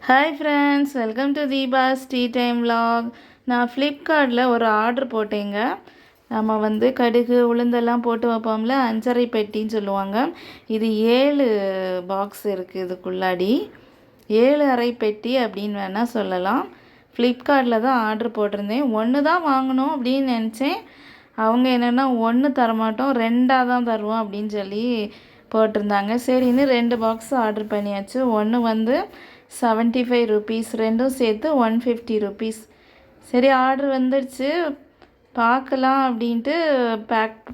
Hi friends, welcome to Deepa's tea time vlog. நான் ஃப்ளிப்கார்ட்டில் ஒரு ஆர்டர் போட்டேங்க. நம்ம கடுகு உளுந்தெல்லாம் போட்டு வைப்போம்ல, அஞ்சரை பெட்டின்னு சொல்லுவாங்க. இது 7 பாக்ஸ் இருக்குது. இதுக்குள்ளாடி 7 அறை பெட்டி அப்படின்னு வேணால் சொல்லலாம். ஃப்ளிப்கார்ட்டில் தான் ஆர்டர் போட்டிருந்தேன். ஒன்று தான் வாங்கணும் அப்படின்னு நினச்சேன். அவங்க என்னென்னா 1 தரமாட்டோம், 2ஆக தான் தருவோம் அப்படின்னு சொல்லி போட்டிருந்தாங்க. சரின்னு 2 பாக்ஸ் ஆர்டர் பண்ணியாச்சு. ஒன்று 75 ருபீஸ், ரெண்டும் சேர்த்து 150 ருபீஸ். சரி, ஆர்டர் வந்துடுச்சு, பார்க்கலாம் அப்படின்ட்டு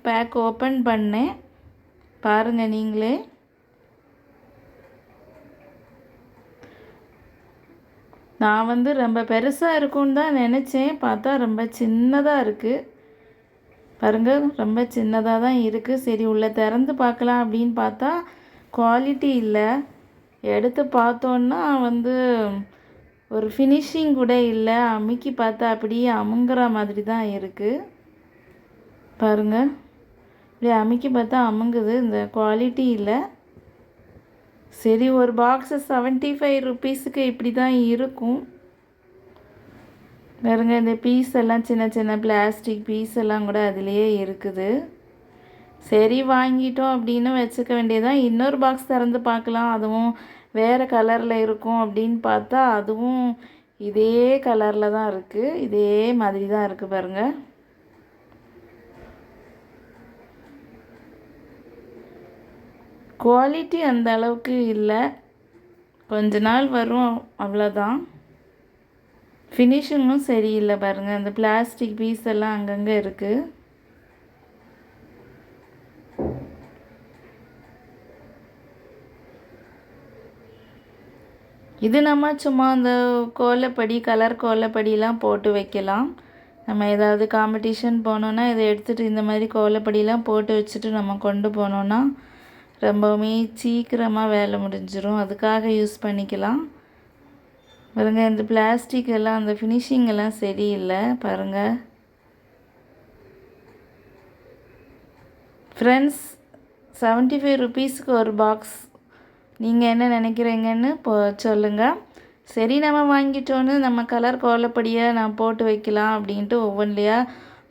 பேக் ஓப்பன் பண்ணேன். பாருங்கள் நீங்களே. நான் ரொம்ப பெருசாக இருக்கும்னு தான் நினச்சேன். பார்த்தா ரொம்ப சின்னதாக இருக்குது. பாருங்கள், ரொம்ப சின்னதாக தான் இருக்குது. சரி, உள்ளே திறந்து பார்க்கலாம் அப்படின்னு பார்த்தா குவாலிட்டி இல்லை. எடுத்து பார்த்தோன்னா ஒரு ஃபினிஷிங் கூட இல்லை. அமுக்கி பார்த்தா அப்படியே அமுங்குற மாதிரி தான் இருக்குது. பாருங்கள், இப்படி அமுக்கி பார்த்தா அமுங்குது. இந்த குவாலிட்டி இல்லை. சரி, ஒரு பாக்ஸு 75 ருபீஸுக்கு இப்படி தான் இருக்கும். பாருங்க, இந்த பீஸ் எல்லாம் சின்ன சின்ன பிளாஸ்டிக் பீஸ் எல்லாம் கூட அதிலேயே இருக்குது. சரி, வாங்கிட்டோம் அப்படின்னு வச்சுக்க வேண்டியதான். இன்னொரு பாக்ஸ் திறந்து பார்க்கலாம், அதுவும் வேறு கலரில் இருக்கும் அப்படின்னு பார்த்தா அதுவும் இதே கலரில் தான் இருக்குது. இதே மாதிரி தான் இருக்குது பாருங்கள். குவாலிட்டி அந்த அளவுக்கு இல்லை, கொஞ்ச நாள் வரும் அவ்வளோதான். ஃபினிஷிங்கும் சரியில்லை பாருங்கள். அந்த பிளாஸ்டிக் பீஸ் எல்லாம் அங்கங்கே இருக்குது. இது நம்ம சும்மா அந்த கோலப்படி, கலர் கோலப்படிலாம் போட்டு வைக்கலாம். நம்ம ஏதாவது காம்படிஷன் போனோன்னா இதை எடுத்துகிட்டு இந்த மாதிரி கோலப்படிலாம் போட்டு வச்சுட்டு நம்ம கொண்டு போனோன்னா ரொம்பவுமே சீக்கிரமாக வேலை முடிஞ்சிடும். அதுக்காக யூஸ் பண்ணிக்கலாம். பாருங்கள், இந்த பிளாஸ்டிக் எல்லாம் அந்த ஃபினிஷிங் எல்லாம் சரியில்லை பாருங்கள். ஃப்ரெண்ட்ஸ், 75 ருபீஸுக்கு ஒரு பாக்ஸ். நீங்கள் என்ன நினைக்கிறீங்கன்னு சொல்லுங்கள். சரி, நம்ம வாங்கிட்டோன்னு நம்ம கலர் கோலப்பொடியை நான் போட்டு வைக்கலாம் அப்படின்ட்டு ஒவ்வொன்றிலையாக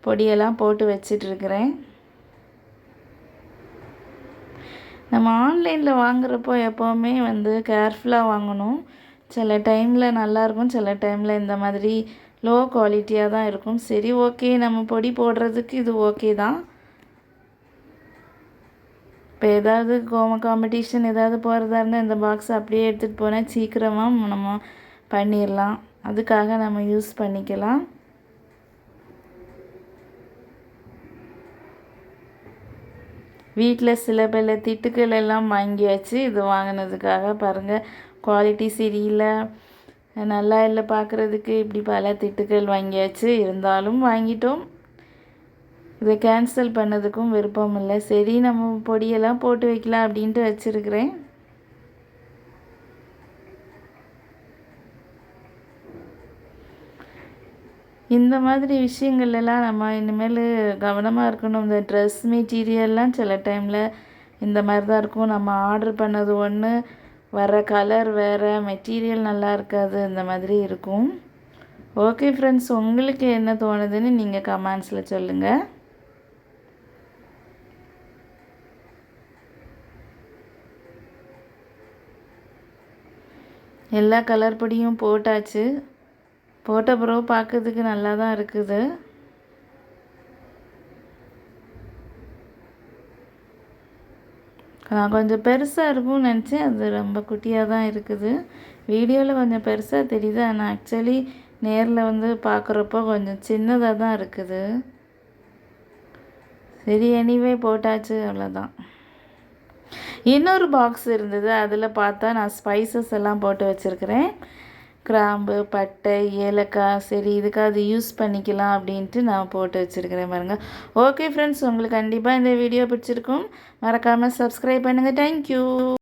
பொடியெல்லாம் போட்டு வச்சிட்ருக்கிறேன். நம்ம ஆன்லைனில் வாங்குகிறப்போ எப்போவுமே கேர்ஃபுல்லாக வாங்கணும். சில டைமில் நல்லாயிருக்கும், சில டைமில் இந்த மாதிரி லோ குவாலிட்டியாக தான் இருக்கும். சரி, ஓகே, நம்ம பொடி போடுறதுக்கு இது ஓகே தான். இப்போ ஏதாவது காம்படிஷன் ஏதாவது போகிறதா இருந்தால் இந்த பாக்ஸ் அப்படியே எடுத்துகிட்டு போனால் சீக்கிரமாக நம்ம பண்ணிடலாம். அதுக்காக நம்ம யூஸ் பண்ணிக்கலாம். வீட்டில் சில பல திட்டுக்கள் எல்லாம் வாங்கியாச்சு இது வாங்கினதுக்காக. பாருங்கள், குவாலிட்டி சரியில்லை, நல்லா இல்லை பார்க்குறதுக்கு, இப்படி பல திட்டுக்கள் வாங்கியாச்சு. இருந்தாலும் வாங்கிட்டோம். இதை கேன்சல் பண்ணதுக்கும் விருப்பம் இல்லை. சரி, நம்ம பொடியெல்லாம் போட்டு வைக்கலாம் அப்படின்ட்டு வச்சுருக்கிறேன். இந்த மாதிரி விஷயங்கள்லாம் நம்ம இனிமேல் கவனமாக இருக்கணும். இந்த ட்ரெஸ் மெட்டீரியல்லாம் சில டைமில் இந்த மாதிரி தான் இருக்கும். நம்ம ஆர்டர் பண்ணது ஒன்று, வர கலர் வேறு, மெட்டீரியல் நல்லா இருக்காது, இந்த மாதிரி இருக்கும். ஓகே ஃப்ரெண்ட்ஸ், உங்களுக்கு என்ன தோணுதுன்னு நீங்கள் கமெண்ட்ஸில் சொல்லுங்கள். எல்லா கலர் பொடியும் போட்டாச்சு. போட்ட பிறகு பார்க்கறதுக்கு நல்லா தான் இருக்குது. நான் கொஞ்சம் பெருசாக இருக்கும்னு நினச்சேன், அது ரொம்ப குட்டியாக தான் இருக்குது. வீடியோவில் கொஞ்சம் பெருசாக தெரியுது, ஆனால் ஆக்சுவலி நேரில் பார்க்குறப்போ கொஞ்சம் சின்னதாக தான் இருக்குது. சரி, எனிவே போட்டாச்சு, அவ்வளோதான். இன்னொரு பாக்ஸ் இருந்தது, அதில் பார்த்தா நான் ஸ்பைசஸ் எல்லாம் போட்டு வச்சுருக்கிறேன். கிராம்பு, பட்டை, ஏலக்காய். சரி, இதுக்காக யூஸ் பண்ணிக்கலாம் அப்படின்ட்டு நான் போட்டு வச்சுருக்கிறேன் பாருங்கள். ஓகே ஃப்ரெண்ட்ஸ், உங்களுக்கு கண்டிப்பாக இந்த வீடியோ பிடிச்சிருக்கும். மறக்காமல் சப்ஸ்கிரைப் பண்ணுங்கள். தேங்க்யூ.